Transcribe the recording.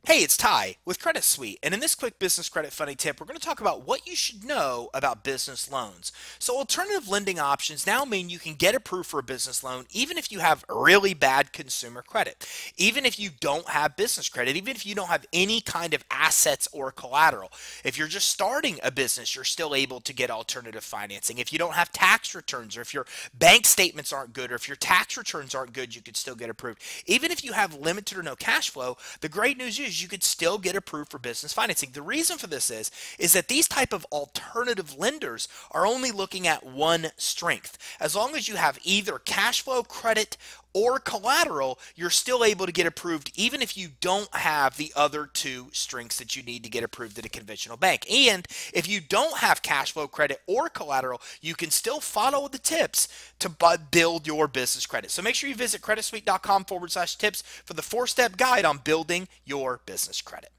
Hey, it's Ty with Credit Suite, and in this quick business credit funding tip, we're going to talk about what you should know about business loans. So, alternative lending options now mean you can get approved for a business loan even if you have really bad consumer credit, even if you don't have business credit, even if you don't have any kind of assets or collateral. If you're just starting a business, you're still able to get alternative financing. If you don't have tax returns, or if your bank statements aren't good, or if your tax returns aren't good, you could still get approved. Even if you have limited or no cash flow, the great news is you could still get approved for business financing. The reason for this is that these type of alternative lenders are only looking at one strength. As long as you have either cash flow, credit, or collateral, you're still able to get approved even if you don't have the other two strengths that you need to get approved at a conventional bank. And if you don't have cash flow, credit, or collateral, you can still follow the tips to build your business credit. So make sure you visit creditsuite.com/tips for the 4-step guide on building your business credit.